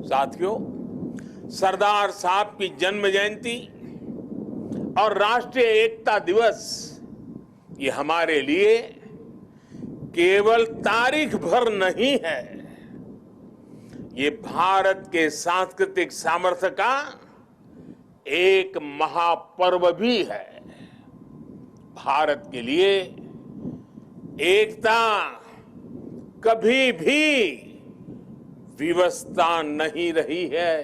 साथियों, सरदार साहब की जन्म जयंती और राष्ट्रीय एकता दिवस ये हमारे लिए केवल तारीख भर नहीं है, ये भारत के सांस्कृतिक सामर्थ्य का एक महापर्व भी है। भारत के लिए एकता कभी भी विवशता नहीं रही है।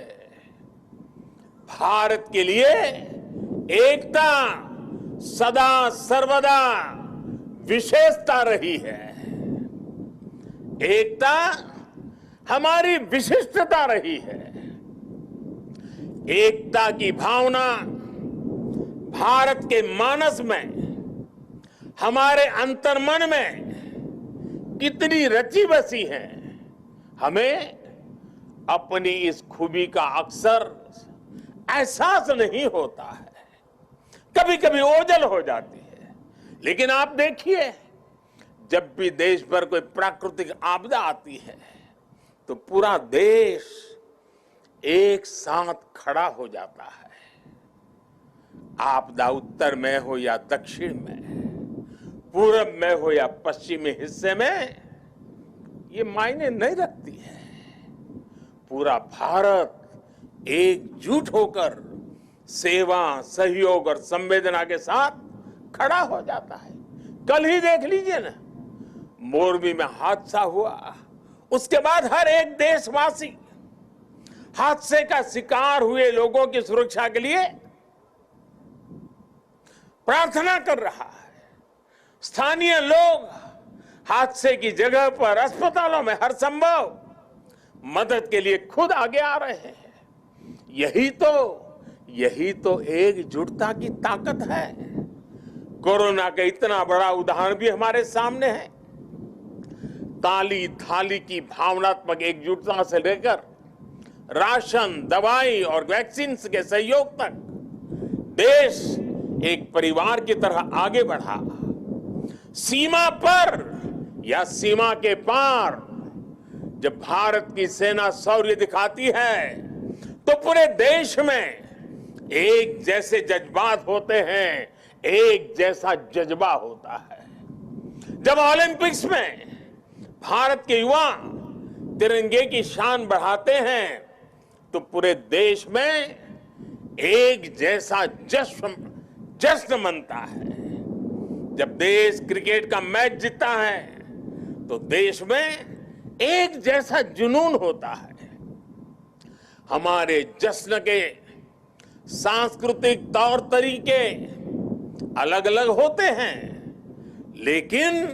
भारत के लिए एकता सदा सर्वदा विशेषता रही है। एकता हमारी विशिष्टता रही है। एकता की भावना भारत के मानस में, हमारे अंतर्मन में कितनी रची बसी है, हमें अपनी इस खूबी का अक्सर एहसास नहीं होता है। कभी कभी ओझल हो जाती है, लेकिन आप देखिए, जब भी देश पर कोई प्राकृतिक आपदा आती है तो पूरा देश एक साथ खड़ा हो जाता है। आपदा उत्तर में हो या दक्षिण में, पूरब में हो या पश्चिमी हिस्से में, ये मायने नहीं रखती है। पूरा भारत एकजुट होकर सेवा, सहयोग और संवेदना के साथ खड़ा हो जाता है। कल ही देख लीजिए ना, मोरबी में हादसा हुआ, उसके बाद हर एक देशवासी हादसे का शिकार हुए लोगों की सुरक्षा के लिए प्रार्थना कर रहा है। स्थानीय लोग हादसे की जगह पर अस्पतालों में हर संभव मदद के लिए खुद आगे आ रहे हैं। यही तो एकजुटता की ताकत है। कोरोना का इतना बड़ा उदाहरण भी हमारे सामने है। ताली थाली की भावनात्मक एकजुटता से लेकर राशन, दवाई और वैक्सीन के सहयोग तक देश एक परिवार की तरह आगे बढ़ा। सीमा पर या सीमा के पार जब भारत की सेना शौर्य दिखाती है तो पूरे देश में एक जैसे जज्बात होते हैं, एक जैसा जज्बा होता है। जब ओलंपिक्स में भारत के युवा तिरंगे की शान बढ़ाते हैं तो पूरे देश में एक जैसा जश्न मनता है। जब देश क्रिकेट का मैच जीतता है तो देश में एक जैसा जुनून होता है। हमारे जश्न के सांस्कृतिक तौर तरीके अलग अलग होते हैं, लेकिन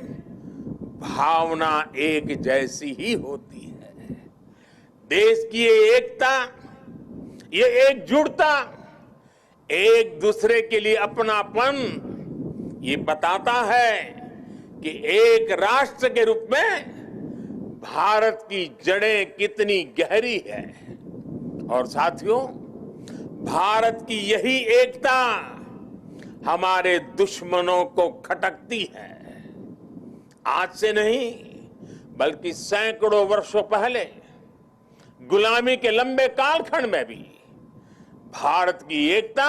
भावना एक जैसी ही होती है। देश की ये एकता, ये एकजुटता, एक दूसरे के लिए अपनापन, ये बताता है कि एक राष्ट्र के रूप में भारत की जड़ें कितनी गहरी है। और साथियों, भारत की यही एकता हमारे दुश्मनों को खटकती है। आज से नहीं, बल्कि सैकड़ों वर्षों पहले गुलामी के लंबे कालखंड में भी भारत की एकता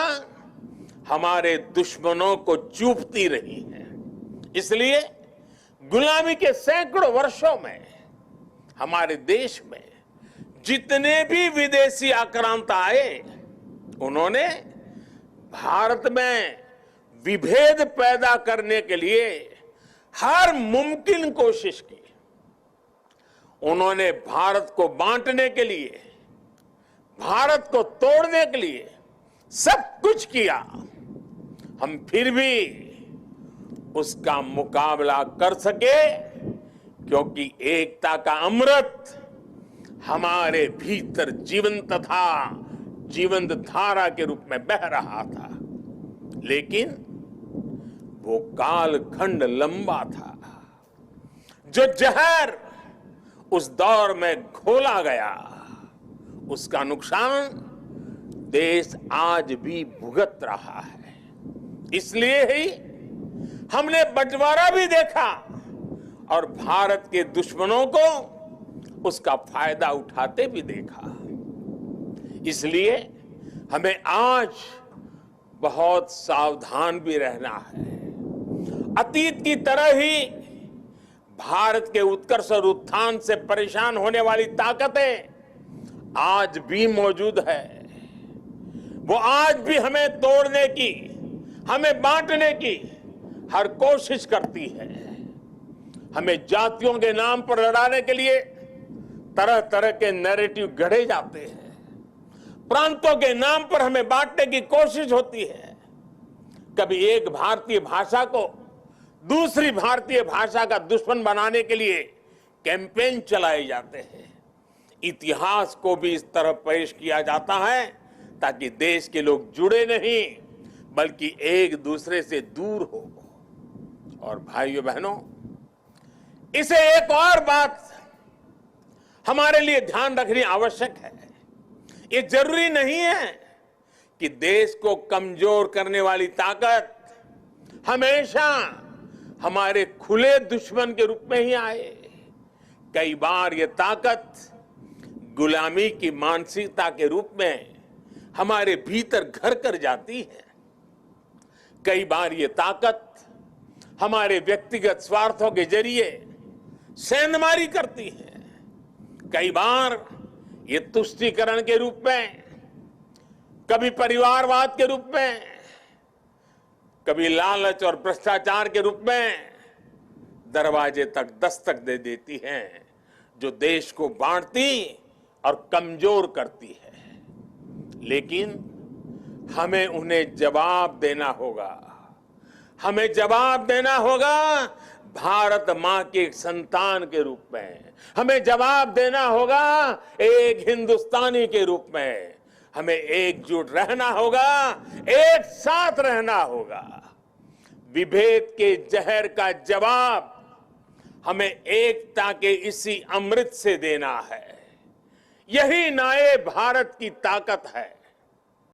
हमारे दुश्मनों को चूपती रही है। इसलिए गुलामी के सैकड़ों वर्षों में हमारे देश में जितने भी विदेशी आक्रांता आए, उन्होंने भारत में विभेद पैदा करने के लिए हर मुमकिन कोशिश की। उन्होंने भारत को बांटने के लिए, भारत को तोड़ने के लिए सब कुछ किया। हम फिर भी उसका मुकाबला कर सके क्योंकि एकता का अमृत हमारे भीतर जीवंत था, जीवंत धारा के रूप में बह रहा था। लेकिन वो कालखंड लंबा था। जो जहर उस दौर में घोला गया, उसका नुकसान देश आज भी भुगत रहा है। इसलिए ही हमने बंटवारा भी देखा और भारत के दुश्मनों को उसका फायदा उठाते भी देखा। इसलिए हमें आज बहुत सावधान भी रहना है। अतीत की तरह ही भारत के उत्कर्ष और उत्थान से परेशान होने वाली ताकतें आज भी मौजूद है। वो आज भी हमें तोड़ने की, हमें बांटने की हर कोशिश करती है। हमें जातियों के नाम पर लड़ाने के लिए तरह तरह के नैरेटिव गढ़े जाते हैं। प्रांतों के नाम पर हमें बांटने की कोशिश होती है। कभी एक भारतीय भाषा को दूसरी भारतीय भाषा का दुश्मन बनाने के लिए कैंपेन चलाए जाते हैं। इतिहास को भी इस तरह पेश किया जाता है ताकि देश के लोग जुड़े नहीं बल्कि एक दूसरे से दूर हो। और भाइयों बहनों, इसे एक और बात हमारे लिए ध्यान रखनी आवश्यक है। ये जरूरी नहीं है कि देश को कमजोर करने वाली ताकत हमेशा हमारे खुले दुश्मन के रूप में ही आए। कई बार ये ताकत गुलामी की मानसिकता के रूप में हमारे भीतर घर कर जाती है। कई बार ये ताकत हमारे व्यक्तिगत स्वार्थों के जरिए सेंधमारी करती है। कई बार ये तुष्टीकरण के रूप में, कभी परिवारवाद के रूप में, कभी लालच और भ्रष्टाचार के रूप में दरवाजे तक दस्तक दे देती है, जो देश को बांटती और कमजोर करती है। लेकिन हमें उन्हें जवाब देना होगा। हमें जवाब देना होगा भारत मां के एक संतान के रूप में। हमें जवाब देना होगा एक हिंदुस्तानी के रूप में। हमें एकजुट रहना होगा, एक साथ रहना होगा। विभेद के जहर का जवाब हमें एकता के इसी अमृत से देना है। यही नए भारत की ताकत है।